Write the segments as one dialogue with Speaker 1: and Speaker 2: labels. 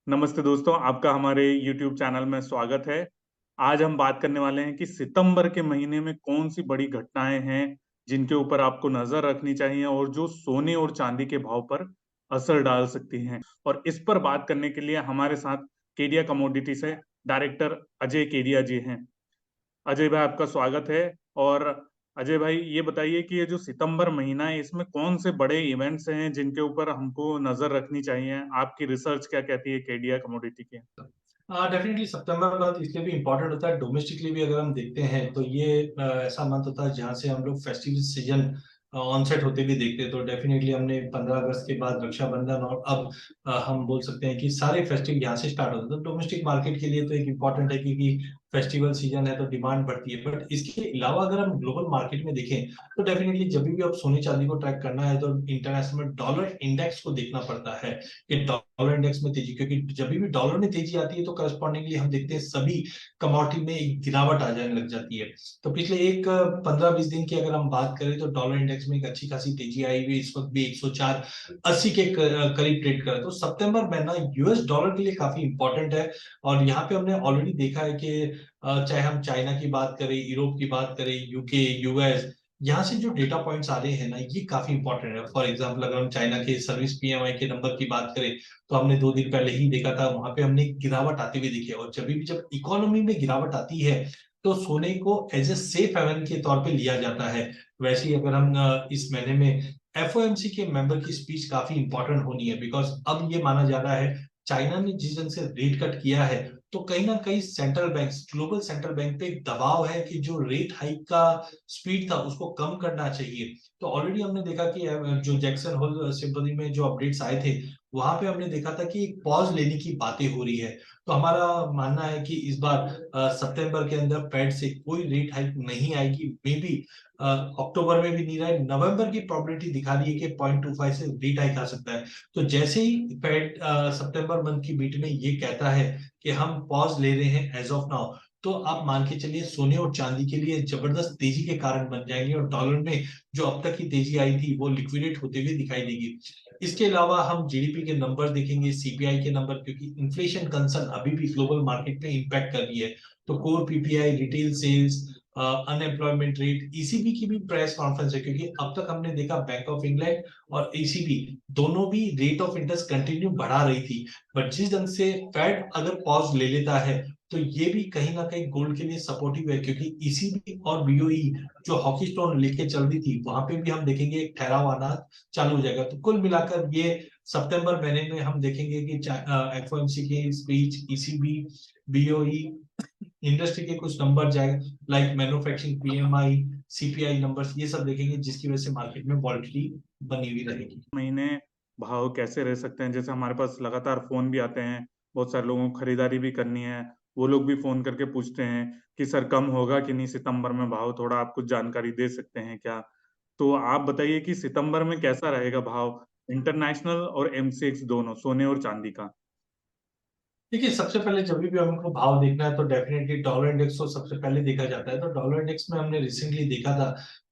Speaker 1: नमस्ते दोस्तों, आपका हमारे YouTube चैनल में स्वागत है। आज हम बात करने वाले हैं कि सितंबर के महीने में कौन-सी बड़ी घटनाएँ हैं, जिनके ऊपर आपको नज़र रखनी चाहिए और जो सोने और चांदी के भाव पर असर डाल सकती हैं। और इस पर बात करने के लिए हमारे साथ केडिया कमोडिटी से डायरेक्टर अजय केडिया जी हैं। अजय भाई आपका स्वागत है। और अजय भाई ये बताइए कि ये जो सितंबर महीना है इसमें कौन से बड़े इवेंट्स हैं जिनके ऊपर हमको नजर रखनी चाहिए? आपकी रिसर्च क्या कहती है केडिया कमोडिटी की?
Speaker 2: डेफिनेटली सितंबर मंथ इसलिए भी इम्पोर्टेंट होता है, डोमेस्टिकली भी अगर हम देखते हैं तो ये ऐसा मंथ होता है जहाँ से हम लोग फेस्टिवल सीजन ऑनसेट होते भी देखते हैं। तो डेफिनेटली हमने 15 अगस्त के बाद रक्षाबंधन और अब हम बोल सकते हैं कि सारे फेस्टिवल यहाँ से स्टार्ट होते हैं। तो डोमेस्टिक मार्केट के लिए तो एक इम्पॉर्टेंट है, क्योंकि फेस्टिवल सीजन है तो डिमांड बढ़ती है। बट इसके अलावा अगर हम ग्लोबल मार्केट में देखें तो डेफिनेटली जब भी आप सोने चांदी को ट्रैक करना है तो इंटरनेशनल डॉलर इंडेक्स को देखना पड़ता है कि डॉलर इंडेक्स में तेजी, क्योंकि जब भी डॉलर में तेजी आती है तो करस्पॉन्डिंगली हम देखते हैं सभी कमोडिटी में एक गिरावट आ जाने लग जाती है। तो पिछले एक 15-20 दिन की अगर हम बात करें तो डॉलर इंडेक्स में एक अच्छी खासी तेजी आई हुई, इस वक्त भी 104.80 के करीब ट्रेड कर रहा है। तो सितंबर महीना यूएस डॉलर के लिए काफी इंपॉर्टेंट है। और यहाँ पे हमने ऑलरेडी देखा है कि चाहे हम चाइना की बात करें, यूरोप की बात करें, यूके, यूएस, यहाँ से जो डेटा पॉइंट्स आ रहे हैं ना, ये काफी इंपॉर्टेंट है। फॉर एग्जांपल अगर हम चाइना के सर्विस पीएमआई के नंबर की बात करें तो हमने 2 दिन पहले ही देखा था, वहां पे हमने गिरावट आते हुए देखी है। और जब इकोनॉमी में गिरावट आती है तो सोने को एज ए सेफ हेवन के तौर पे लिया जाता है। वैसे ही अगर हम इस महीने में एफओएमसी के मेंबर की स्पीच काफी इंपॉर्टेंट होनी है, बिकॉज अब ये माना जा रहा है चाइना ने जिस ढंग से रेट कट किया है तो कहीं ना कहीं central bank, global central bank पे एक दबाव है कि जो रेट हाइक का स्पीड था उसको कम करना चाहिए। तो ऑलरेडी हमने देखा कि जो जैक्सन होल सिम्पोनी में जो अपडेट्स आए थे वहां पे हमने देखा था कि एक पॉज लेने की बातें हो रही है। तो हमारा मानना है कि इस बार सितंबर के अंदर फेड से कोई रेट हाइक नहीं आएगी। मे बी अक्टूबर में भी नहीं रहे, नवंबर की प्रोबेबिलिटी दिखा रही है कि 0.25 से रेट हाइक आ सकता है। तो जैसे ही फेड सितंबर मंथ की मीट में ये कहता है कि हम पॉज ले रहे हैं एज ऑफ नाउ, तो आप मान के चलिए सोने और चांदी के लिए जबरदस्त तेजी के कारण बन जाएंगे और डॉलर में जो अब तक की तेजी आई थी वो लिक्विडेट होते हुए दिखाई देगी। इसके अलावा हम जीडीपी के नंबर देखेंगे, सीपीआई के नंबर, क्योंकि इन्फ्लेशन कंसर्न अभी भी ग्लोबल मार्केट में इंपैक्ट कर रही है। तो core PPI, retail sales, unemployment rate, ECB की भी प्रेस कॉन्फ्रेंस है, क्योंकि अब तक हमने देखा बैंक ऑफ इंग्लैंड और ईसीबी दोनों भी रेट ऑफ इंटरेस्ट कंटिन्यू बढ़ा रही थी। बट जिस ढंग से फेड अगर पॉज ले लेता है तो ये भी कहीं ना कहीं गोल्ड के लिए सपोर्टिव है, क्योंकि ईसीबी और बीओई जो हॉकी स्टोन लेके चल रही थी वहां पे भी हम देखेंगे एक ठहराव आना चालू हो जाएगा। तो कुल मिलाकर ये सितंबर महीने में हम देखेंगे कि एफओएमसी की स्पीच, ईसीबी, बीओई, इंडस्ट्री के कुछ नंबर जाए like manufacturing PMI, CPI numbers, ये सब देखेंगे, जिसकी वजह से मार्केट में वॉलिटिलिटी बनी हुई रहेगी।
Speaker 1: महीने भाव कैसे रह सकते हैं? जैसे हमारे पास लगातार फोन भी आते हैं, बहुत सारे लोगों को खरीदारी भी करनी है, वो लोग भी फोन करके पूछते हैं कि सर कम होगा कि नहीं सितंबर में भाव? थोड़ा आप कुछ जानकारी दे सकते हैं क्या? तो आप बताइए कि सितंबर में कैसा रहेगा भाव, इंटरनेशनल और एमसीएक्स दोनों, सोने और चांदी का?
Speaker 2: देखिए, सबसे पहले जब भी हमको भाव देखना है तो डेफिनेटली डॉलर इंडेक्स को सबसे पहले देखा जाता है। तो डॉलर इंडेक्स में हमने रिसेंटली देखा था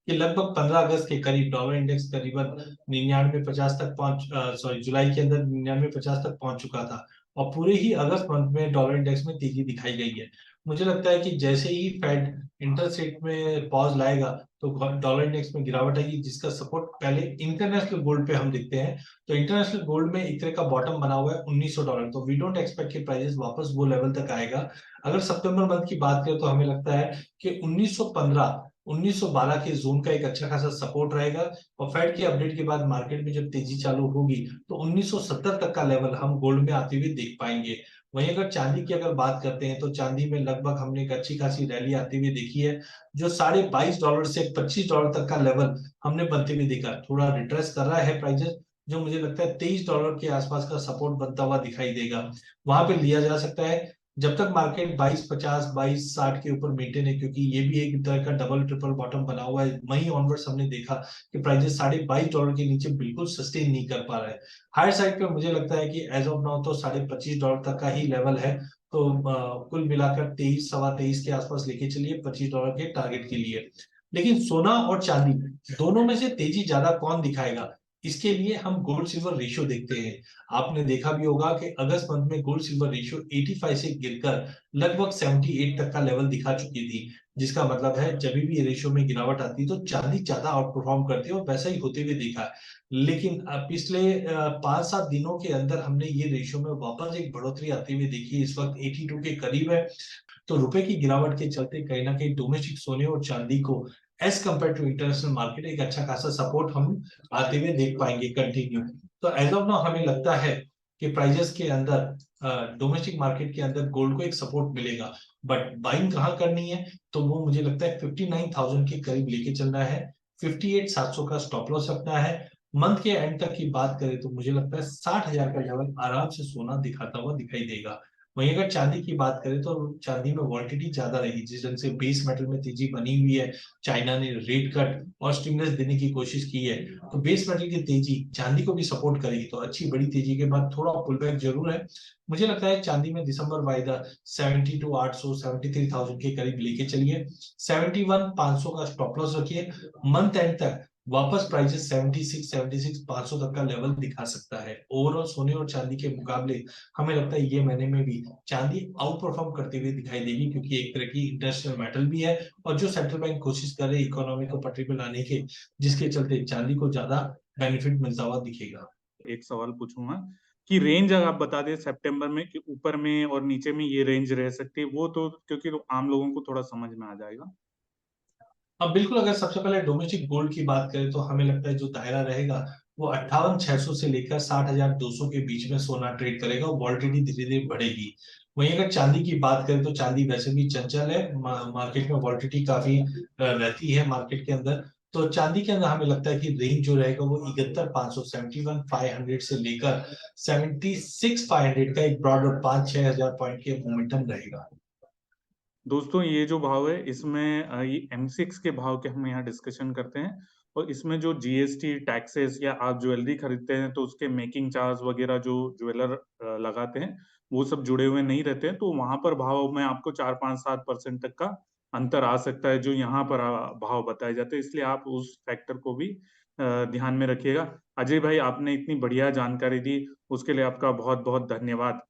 Speaker 2: कि लगभग 15 अगस्त के करीब डॉलर इंडेक्स करीबन 99-50 तक पहुंच, सॉरी, जुलाई के अंदर 99-50 तक पहुंच चुका था। और पूरे ही अगस्त मंथ में डॉलर इंडेक्स में तेजी दिखाई गई है। मुझे लगता है कि जैसे ही फेड इंटरेस्ट रेट में पॉज लाएगा तो डॉलर इंडेक्स में गिरावट आएगी, जिसका सपोर्ट पहले इंटरनेशनल गोल्ड पे हम देखते हैं। तो इंटरनेशनल गोल्ड में एक तरह का बॉटम बना हुआ है $1900। तो वी डोंट एक्सपेक्ट कि प्राइसेस वापस वो लेवल तक आएगा। अगर सितंबर मंथ की बात करें तो हमें लगता है कि 1915 1912 के जोन का एक अच्छा खासा सपोर्ट रहेगा। और फेड के अपडेट के बाद मार्केट में जब तेजी चालू होगी तो 1970 तक का लेवल हम गोल्ड में आते हुए देख पाएंगे। वहीं अगर चांदी की अगर बात करते हैं तो चांदी में लगभग हमने एक अच्छी खासी रैली आती हुई देखी है। जो $22.5 से $25 तक का लेवल हमने बनते हुए देखा, थोड़ा रिट्रेस कर रहा है प्राइजेस, जो मुझे लगता है $23 के आसपास का सपोर्ट बनता हुआ दिखाई देगा। वहां पे लिया जा सकता है जब तक मार्केट 2250 2260 के ऊपर मेंटेन है, क्योंकि ये भी एक तरह का डबल ट्रिपल बॉटम बना हुआ है। मई ऑनवर्ड्स हमने देखा कि प्राइजेस $22.5 के नीचे बिल्कुल सस्टेन नहीं कर पा रहा है। हायर साइड पे मुझे लगता है कि एज ऑफ नाउ तो $25.5 तक का ही लेवल है। तो कुल मिलाकर 23 सवा 23 के आसपास लेके चलिए $25 के टारगेट के लिए। लेकिन सोना और चांदी दोनों में से तेजी ज्यादा कौन दिखाएगा, इसके लिए हम गोल्ड सिल्वर रेशियो देखते हैं। आपने देखा भी होगा कि अगस्त मंथ में गोल्ड सिल्वर रेशियो 85 से गिरकर लगभग 78 तक का लेवल दिखा चुकी थी, जिसका मतलब है जब भी ये रेशियो में गिरावट आती है तो चांदी ज्यादा आउट परफॉर्म करती है, और वैसा ही होते हुए देखा है। लेकिन पिछले 5-7 दिनों के अंदर हमने ये रेशियो में वापस एक बढ़ोतरी आती हुई देखी, इस वक्त 82 के करीब है। तो रुपए की गिरावट के चलते कहीं ना कहीं डोमेस्टिक सोने और चांदी को as compare to international market एक अच्छा खासा सपोर्ट हम आते हुए देख पाएंगे कंटिन्यू। तो एज ऑफ नाउ हमें लगता है कि प्राइजेस के अंदर डोमेस्टिक मार्केट के अंदर गोल्ड को एक सपोर्ट मिलेगा। बट बाइंग कहाँ करनी है, तो वो मुझे लगता है 59,000 के करीब लेके चलना है। 58,700 का स्टॉप लॉस रखना है। मंथ के एंड तक की बात करें तो मुझे लगता है 60,000 का लेवल आराम से सोना दिखाता हुआ दिखाई देगा। वहीं अगर चांदी की बात करें तो चांदी में वॉलिटिलिटी ज्यादा रहेगी, जिस ढंग से बेस मेटल में तेजी बनी हुई है। चाइना ने रेट कट और स्टिमुलस देने की कोशिश की है, तो बेस मेटल की तेजी चांदी को भी सपोर्ट करेगी। तो अच्छी बड़ी तेजी के बाद थोड़ा पुल बैक जरूर है। मुझे लगता है चांदी में दिसंबर वायदा 72,800 73,000 के करीब लेके चलिए। 71,500 का स्टॉप लॉस रखिए। मंथ एंड तक वापस प्राइसेस 76,500 तक का लेवल दिखा सकता है। ओवरऑल सोने और चांदी के मुकाबले हमें लगता है ये महीने में भी चांदी आउट परफॉर्म करते हुए दिखाई देगी, क्योंकि एक तरह की इंटरनेशनल मेटल भी है, और जो सेंट्रल बैंक कोशिश कर रहे इकोनॉमी को पटरी पे लाने के, जिसके चलते चांदी को ज्यादा बेनिफिट मिलता हुआ दिखेगा।
Speaker 1: एक सवाल पूछूंगा कि रेंज अगर आप बता दें सितंबर में कि ऊपर में और नीचे में ये रेंज रह सकती है, वो तो क्योंकि आम लोगों को थोड़ा समझ में आ जाएगा।
Speaker 2: अब बिल्कुल अगर सबसे पहले डोमेस्टिक गोल्ड की बात करें तो हमें लगता है जो दायरा रहेगा वो 58,600 से लेकर 60,200 के बीच में सोना ट्रेड करेगा, और वॉल्टिलिटी धीरे धीरे बढ़ेगी। वहीं अगर चांदी की बात करें तो चांदी वैसे भी चंचल है, मार्केट में वॉल्टिलिटी काफी रहती है मार्केट के अंदर। तो चांदी के अंदर हमें लगता है कि रेंज जो रहेगा वो 71,500 71,500 से लेकर 76,500 का एक ब्रॉड 5-6 हजार पॉइंट के मोमेंटम रहेगा।
Speaker 1: दोस्तों ये जो भाव है इसमें ये M6 के भाव के हम यहाँ डिस्कशन करते हैं, और इसमें जो जीएसटी टैक्सेस या आप ज्वेलरी खरीदते हैं तो उसके मेकिंग चार्ज वगैरह जो ज्वेलर लगाते हैं वो सब जुड़े हुए नहीं रहते हैं, तो वहां पर भाव में आपको 4-5-7% तक का अंतर आ सकता है जो यहाँ पर भाव बताए जाते हैं, इसलिए आप उस फैक्टर को भी ध्यान में रखिएगा। अजय भाई, आपने इतनी बढ़िया जानकारी दी उसके लिए आपका बहुत बहुत धन्यवाद।